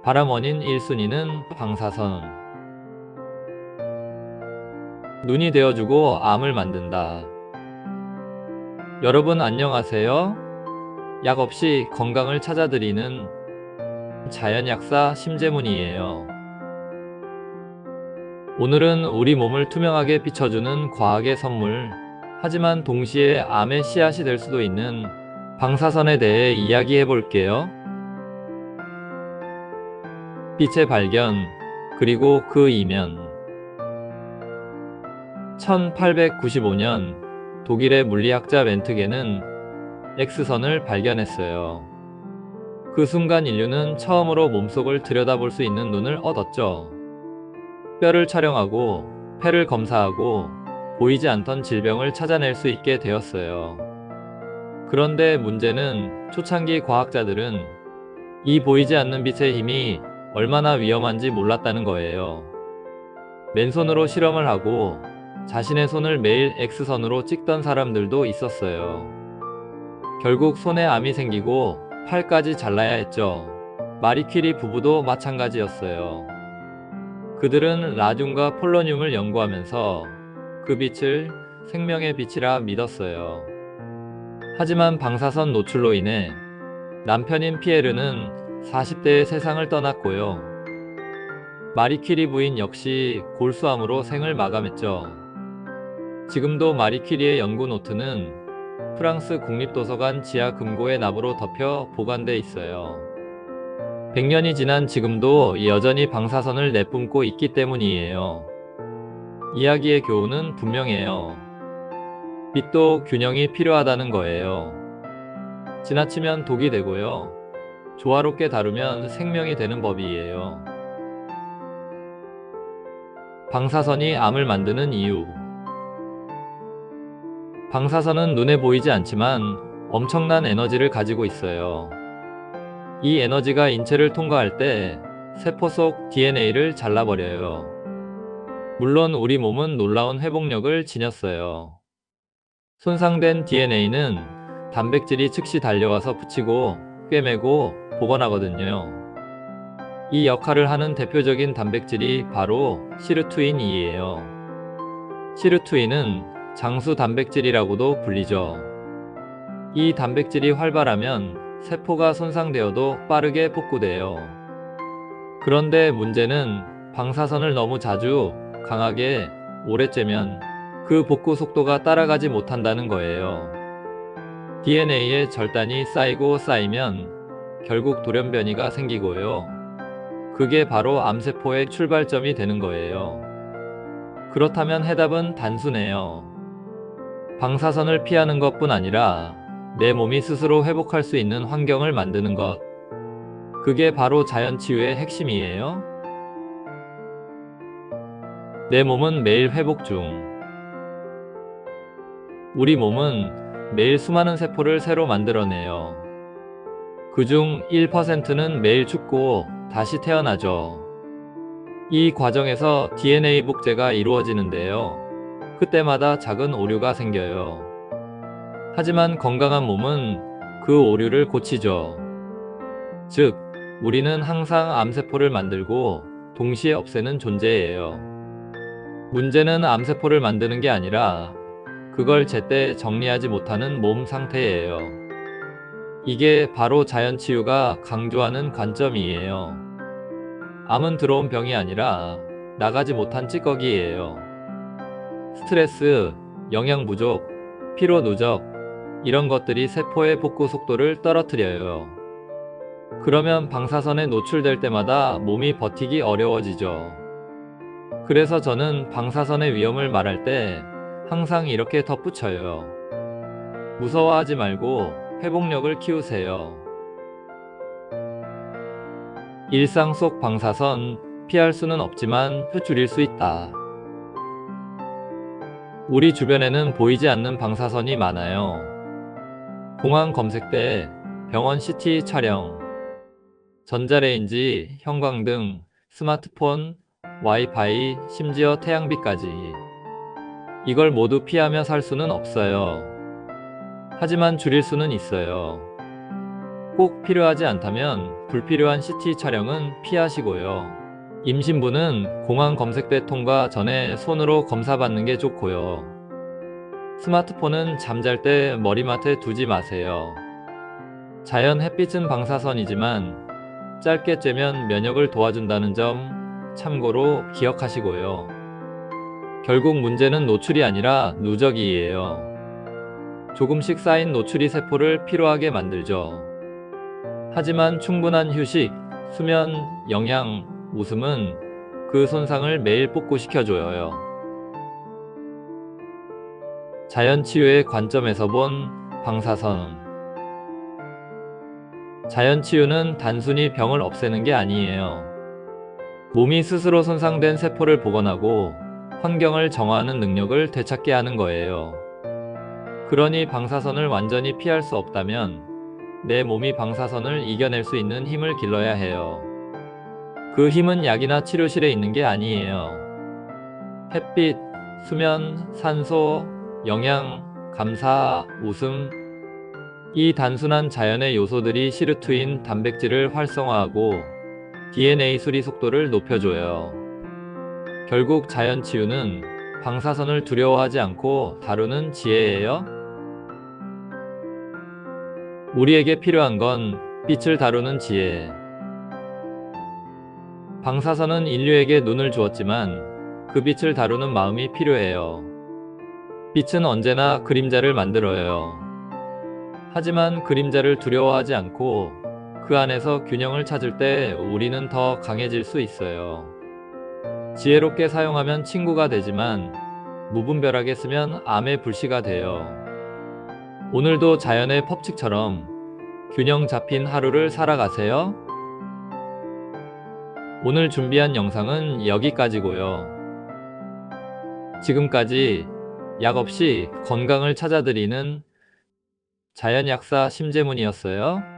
바람 원인 1순위는 방사선. 눈이 되어주고 암을 만든다. 여러분 안녕하세요. 약 없이 건강을 찾아드리는 자연약사 심재문이에요. 오늘은 우리 몸을 투명하게 비춰주는 과학의 선물, 하지만 동시에 암의 씨앗이 될 수도 있는 방사선에 대해 이야기해 볼게요. 빛의 발견, 그리고 그 이면. 1895년 독일의 물리학자 렌트겐은 X선을 발견했어요. 그 순간 인류는 처음으로 몸속을 들여다볼 수 있는 눈을 얻었죠. 뼈를 촬영하고 폐를 검사하고 보이지 않던 질병을 찾아낼 수 있게 되었어요. 그런데 문제는 초창기 과학자들은 이 보이지 않는 빛의 힘이 얼마나 위험한지 몰랐다는 거예요. 맨손으로 실험을 하고 자신의 손을 매일 X선으로 찍던 사람들도 있었어요. 결국 손에 암이 생기고 팔까지 잘라야 했죠. 마리 퀴리 부부도 마찬가지였어요. 그들은 라듐과 폴로늄을 연구하면서 그 빛을 생명의 빛이라 믿었어요. 하지만 방사선 노출로 인해 남편인 피에르는 40대에 세상을 떠났고요. 마리 퀴리 부인 역시 골수암으로 생을 마감했죠. 지금도 마리 퀴리의 연구 노트는 프랑스 국립도서관 지하 금고의 나무로 덮여 보관돼 있어요. 100년이 지난 지금도 여전히 방사선을 내뿜고 있기 때문이에요. 이야기의 교훈은 분명해요. 빛도 균형이 필요하다는 거예요. 지나치면 독이 되고요. 조화롭게 다루면 생명이 되는 법이에요. 방사선이 암을 만드는 이유. 방사선은 눈에 보이지 않지만 엄청난 에너지를 가지고 있어요. 이 에너지가 인체를 통과할 때 세포 속 DNA를 잘라버려요. 물론 우리 몸은 놀라운 회복력을 지녔어요. 손상된 DNA는 단백질이 즉시 달려와서 붙이고 꿰매고 복원하거든요. 이 역할을 하는 대표적인 단백질이 바로 시르투인이에요. 시르투인은 장수 단백질이라고도 불리죠. 이 단백질이 활발하면 세포가 손상되어도 빠르게 복구돼요. 그런데 문제는 방사선을 너무 자주, 강하게, 오래 쬐면 그 복구 속도가 따라가지 못한다는 거예요. DNA에 절단이 쌓이고 쌓이면 결국 돌연변이가 생기고요. 그게 바로 암세포의 출발점이 되는 거예요. 그렇다면 해답은 단순해요. 방사선을 피하는 것뿐 아니라 내 몸이 스스로 회복할 수 있는 환경을 만드는 것. 그게 바로 자연치유의 핵심이에요. 내 몸은 매일 회복 중. 우리 몸은 매일 수많은 세포를 새로 만들어내요. 그중 1%는 매일 죽고 다시 태어나죠. 이 과정에서 DNA 복제가 이루어지는데요. 그때마다 작은 오류가 생겨요. 하지만 건강한 몸은 그 오류를 고치죠. 즉, 우리는 항상 암세포를 만들고 동시에 없애는 존재예요. 문제는 암세포를 만드는 게 아니라 그걸 제때 정리하지 못하는 몸 상태예요. 이게 바로 자연치유가 강조하는 관점이에요. 암은 들어온 병이 아니라 나가지 못한 찌꺼기예요. 스트레스, 영양 부족, 피로 누적, 이런 것들이 세포의 복구 속도를 떨어뜨려요. 그러면 방사선에 노출될 때마다 몸이 버티기 어려워지죠. 그래서 저는 방사선의 위험을 말할 때 항상 이렇게 덧붙여요. 무서워하지 말고 회복력을 키우세요. 일상 속 방사선 피할 수는 없지만 줄일 수 있다. 우리 주변에는 보이지 않는 방사선이 많아요. 공항 검색대, 병원 CT 촬영, 전자레인지, 형광등, 스마트폰, 와이파이, 심지어 태양빛까지. 이걸 모두 피하며 살 수는 없어요. 하지만 줄일 수는 있어요. 꼭 필요하지 않다면 불필요한 CT 촬영은 피하시고요. 임신부는 공황 검색대 통과 전에 손으로 검사받는 게 좋고요. 스마트폰은 잠잘 때 머리맡에 두지 마세요. 자연 햇빛은 방사선이지만 짧게 쬐면 면역을 도와준다는 점 참고로 기억하시고요. 결국 문제는 노출이 아니라 누적이에요. 조금씩 쌓인 노출이 세포를 피로하게 만들죠. 하지만 충분한 휴식, 수면, 영양, 웃음은 그 손상을 매일 복구시켜줘요. 자연치유의 관점에서 본 방사선. 자연치유는 단순히 병을 없애는 게 아니에요. 몸이 스스로 손상된 세포를 복원하고 환경을 정화하는 능력을 되찾게 하는 거예요. 그러니 방사선을 완전히 피할 수 없다면 내 몸이 방사선을 이겨낼 수 있는 힘을 길러야 해요. 그 힘은 약이나 치료실에 있는 게 아니에요. 햇빛, 수면, 산소, 영양, 감사, 웃음, 이 단순한 자연의 요소들이 시르투인 단백질을 활성화하고 DNA 수리 속도를 높여줘요. 결국 자연 치유는 방사선을 두려워하지 않고 다루는 지혜예요. 우리에게 필요한 건 빛을 다루는 지혜. 방사선은 인류에게 눈을 주었지만 그 빛을 다루는 마음이 필요해요. 빛은 언제나 그림자를 만들어요. 하지만 그림자를 두려워하지 않고 그 안에서 균형을 찾을 때 우리는 더 강해질 수 있어요. 지혜롭게 사용하면 친구가 되지만 무분별하게 쓰면 암의 불씨가 돼요. 오늘도 자연의 법칙처럼 균형 잡힌 하루를 살아가세요. 오늘 준비한 영상은 여기까지고요. 지금까지 약 없이 건강을 찾아드리는 자연약사 심재문이었어요.